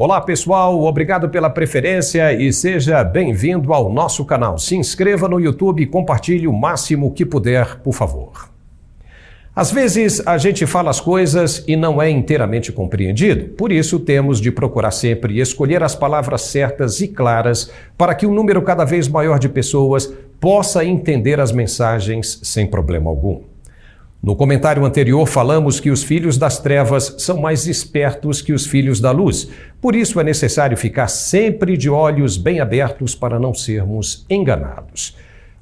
Olá pessoal, obrigado pela preferência e seja bem-vindo ao nosso canal. Se inscreva no YouTube e compartilhe o máximo que puder, por favor. Às vezes a gente fala as coisas e não é inteiramente compreendido, por isso temos de procurar sempre escolher as palavras certas e claras para que um número cada vez maior de pessoas possa entender as mensagens sem problema algum. No comentário anterior falamos que os filhos das trevas são mais espertos que os filhos da luz, por isso é necessário ficar sempre de olhos bem abertos para não sermos enganados.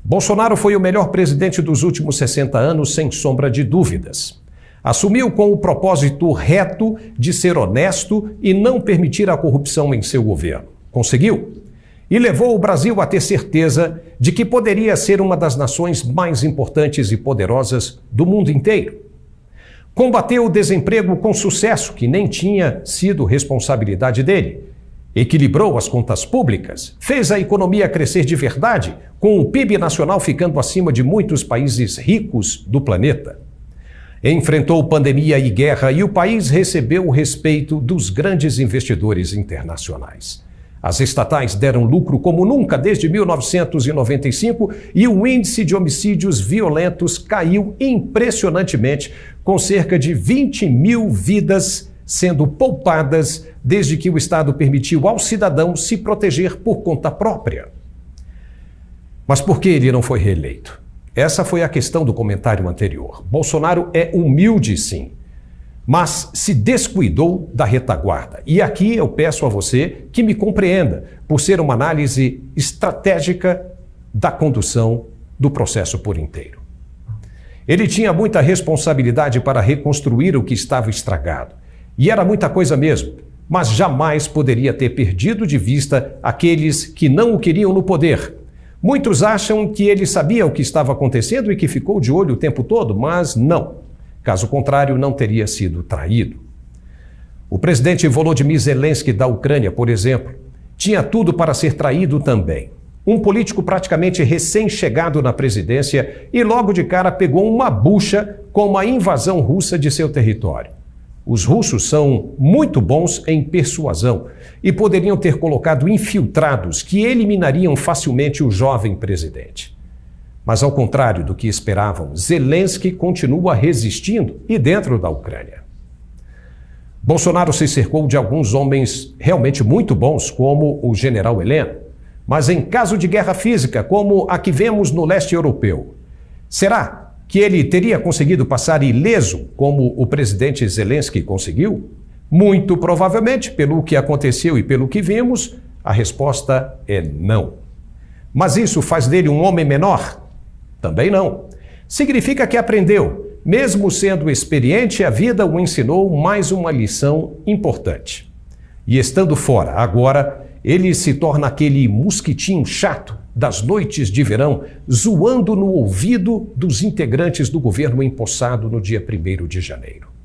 Bolsonaro foi o melhor presidente dos últimos 60 anos, sem sombra de dúvidas. Assumiu com o propósito reto de ser honesto e não permitir a corrupção em seu governo. Conseguiu? E levou o Brasil a ter certeza de que poderia ser uma das nações mais importantes e poderosas do mundo inteiro. Combateu o desemprego com sucesso, que nem tinha sido responsabilidade dele. Equilibrou as contas públicas, fez a economia crescer de verdade, com o PIB nacional ficando acima de muitos países ricos do planeta. Enfrentou pandemia e guerra e o país recebeu o respeito dos grandes investidores internacionais. As estatais deram lucro como nunca desde 1995 e o índice de homicídios violentos caiu impressionantemente, com cerca de 20 mil vidas sendo poupadas desde que o Estado permitiu ao cidadão se proteger por conta própria. Mas por que ele não foi reeleito? Essa foi a questão do comentário anterior. Bolsonaro é humilde, sim, mas se descuidou da retaguarda. E aqui eu peço a você que me compreenda, por ser uma análise estratégica da condução do processo por inteiro. Ele tinha muita responsabilidade para reconstruir o que estava estragado. E era muita coisa mesmo, mas jamais poderia ter perdido de vista aqueles que não o queriam no poder. Muitos acham que ele sabia o que estava acontecendo e que ficou de olho o tempo todo, mas não. Caso contrário, não teria sido traído. O presidente Volodymyr Zelensky da Ucrânia, por exemplo, tinha tudo para ser traído também. Um político praticamente recém-chegado na presidência e logo de cara pegou uma bucha com a invasão russa de seu território. Os russos são muito bons em persuasão e poderiam ter colocado infiltrados que eliminariam facilmente o jovem presidente. Mas, ao contrário do que esperavam, Zelensky continua resistindo e dentro da Ucrânia. Bolsonaro se cercou de alguns homens realmente muito bons, como o general Heleno, mas em caso de guerra física, como a que vemos no leste europeu, será que ele teria conseguido passar ileso, como o presidente Zelensky conseguiu? Muito provavelmente, pelo que aconteceu e pelo que vimos, a resposta é não. Mas isso faz dele um homem menor? Também não. Significa que aprendeu. Mesmo sendo experiente, a vida o ensinou mais uma lição importante. E estando fora, agora, ele se torna aquele mosquitinho chato das noites de verão, zoando no ouvido dos integrantes do governo empossado no dia 1º de janeiro.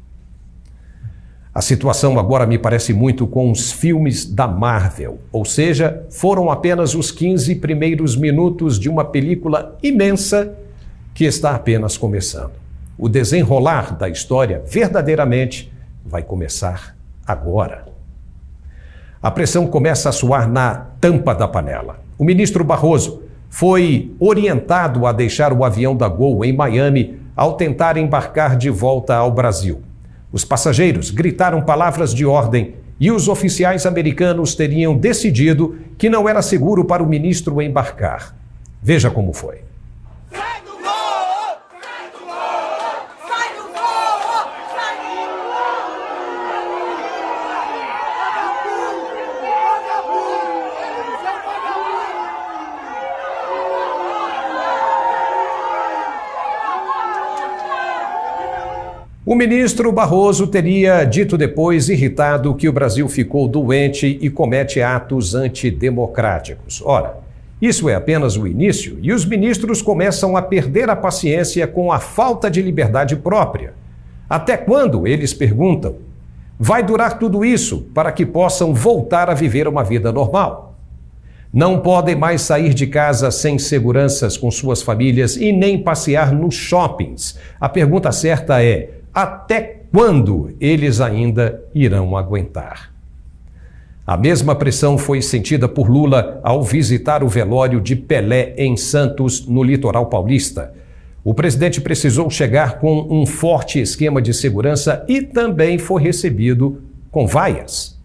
A situação agora me parece muito com os filmes da Marvel, ou seja, foram apenas os 15 primeiros minutos de uma película imensa que está apenas começando. O desenrolar da história verdadeiramente vai começar agora. A pressão começa a soar na tampa da panela. O ministro Barroso foi orientado a deixar o avião da Gol em Miami ao tentar embarcar de volta ao Brasil. Os passageiros gritaram palavras de ordem e os oficiais americanos teriam decidido que não era seguro para o ministro embarcar. Veja como foi. Sai do voo! Sai do voo! Sai do voo! Sai do O ministro Barroso teria dito depois, irritado, que o Brasil ficou doente e comete atos antidemocráticos. Ora, isso é apenas o início e os ministros começam a perder a paciência com a falta de liberdade própria. Até quando, eles perguntam, vai durar tudo isso para que possam voltar a viver uma vida normal? Não podem mais sair de casa sem seguranças com suas famílias e nem passear nos shoppings. A pergunta certa é: até quando eles ainda irão aguentar? A mesma pressão foi sentida por Lula ao visitar o velório de Pelé em Santos, no litoral paulista. O presidente precisou chegar com um forte esquema de segurança e também foi recebido com vaias.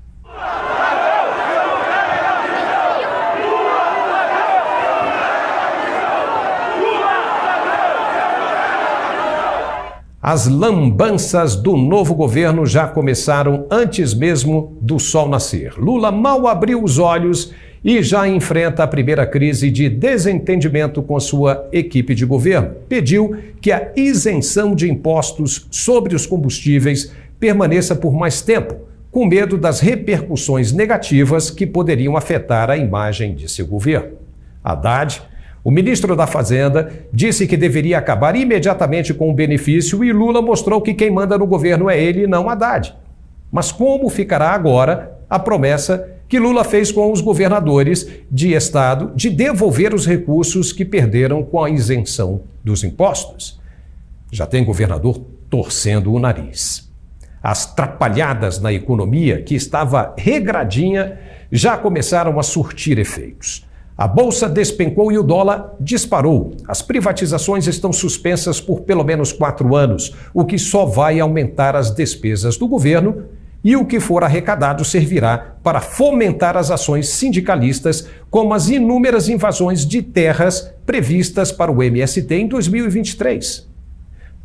As lambanças do novo governo já começaram antes mesmo do sol nascer. Lula mal abriu os olhos e já enfrenta a primeira crise de desentendimento com sua equipe de governo. Pediu que a isenção de impostos sobre os combustíveis permaneça por mais tempo, com medo das repercussões negativas que poderiam afetar a imagem de seu governo. Haddad, o ministro da Fazenda, disse que deveria acabar imediatamente com o benefício e Lula mostrou que quem manda no governo é ele e não Haddad. Mas como ficará agora a promessa que Lula fez com os governadores de estado de devolver os recursos que perderam com a isenção dos impostos? Já tem governador torcendo o nariz. As trapalhadas na economia, que estava regradinha, já começaram a surtir efeitos. A bolsa despencou e o dólar disparou. As privatizações estão suspensas por pelo menos 4 anos, o que só vai aumentar as despesas do governo e o que for arrecadado servirá para fomentar as ações sindicalistas, como as inúmeras invasões de terras previstas para o MST em 2023.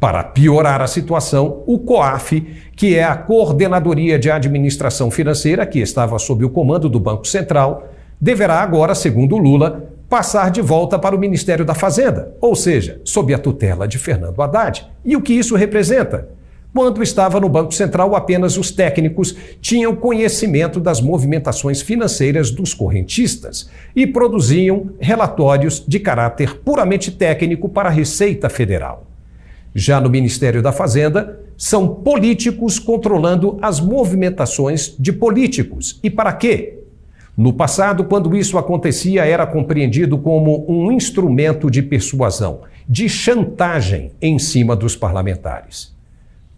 Para piorar a situação, o COAF, que é a Coordenadoria de Administração Financeira, que estava sob o comando do Banco Central, deverá agora, segundo Lula, passar de volta para o Ministério da Fazenda, ou seja, sob a tutela de Fernando Haddad. E o que isso representa? Quando estava no Banco Central, apenas os técnicos tinham conhecimento das movimentações financeiras dos correntistas e produziam relatórios de caráter puramente técnico para a Receita Federal. Já no Ministério da Fazenda, são políticos controlando as movimentações de políticos. E para quê? No passado, quando isso acontecia, era compreendido como um instrumento de persuasão, de chantagem em cima dos parlamentares.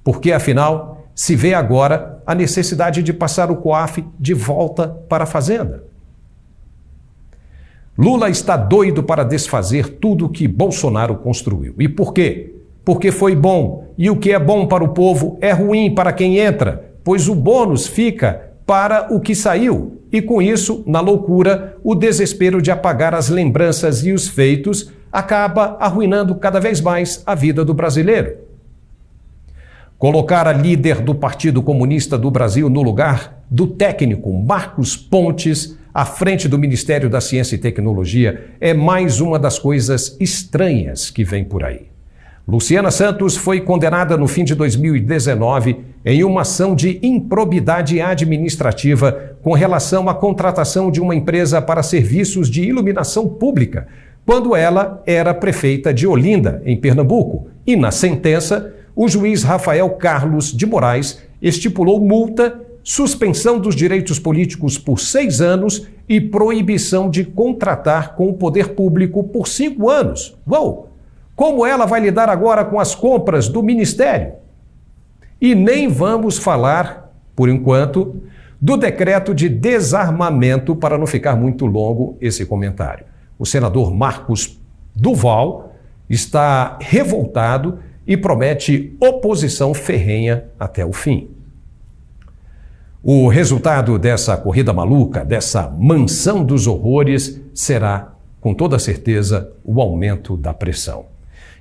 Porque, afinal, se vê agora a necessidade de passar o COAF de volta para a Fazenda. Lula está doido para desfazer tudo que Bolsonaro construiu. E por quê? Porque foi bom. E o que é bom para o povo é ruim para quem entra, pois o bônus fica para o que saiu. E com isso, na loucura, o desespero de apagar as lembranças e os feitos acaba arruinando cada vez mais a vida do brasileiro. Colocar a líder do Partido Comunista do Brasil no lugar do técnico Marcos Pontes à frente do Ministério da Ciência e Tecnologia é mais uma das coisas estranhas que vem por aí. Luciana Santos foi condenada no fim de 2019 em uma ação de improbidade administrativa com relação à contratação de uma empresa para serviços de iluminação pública, quando ela era prefeita de Olinda, em Pernambuco. E na sentença, o juiz Rafael Carlos de Moraes estipulou multa, suspensão dos direitos políticos por 6 anos e proibição de contratar com o poder público por 5 anos. Uau! Como ela vai lidar agora com as compras do Ministério? E nem vamos falar, por enquanto, do decreto de desarmamento, para não ficar muito longo esse comentário. O senador Marcos Duval está revoltado e promete oposição ferrenha até o fim. O resultado dessa corrida maluca, dessa mansão dos horrores, será, com toda certeza, o aumento da pressão.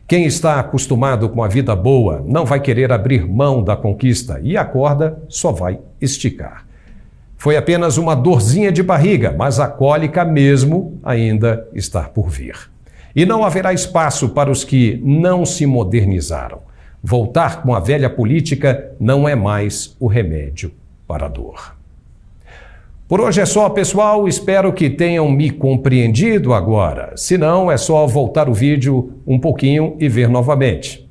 Quem está acostumado com a vida boa não vai querer abrir mão da conquista e a corda só vai esticar. Foi apenas uma dorzinha de barriga, mas a cólica mesmo ainda está por vir. E não haverá espaço para os que não se modernizaram. Voltar com a velha política não é mais o remédio para a dor. Por hoje é só, pessoal. Espero que tenham me compreendido agora. Se não, é só voltar o vídeo um pouquinho e ver novamente.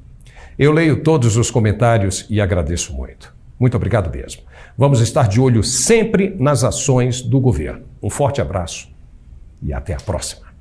Eu leio todos os comentários e agradeço muito. Muito obrigado mesmo. Vamos estar de olho sempre nas ações do governo. Um forte abraço e até a próxima.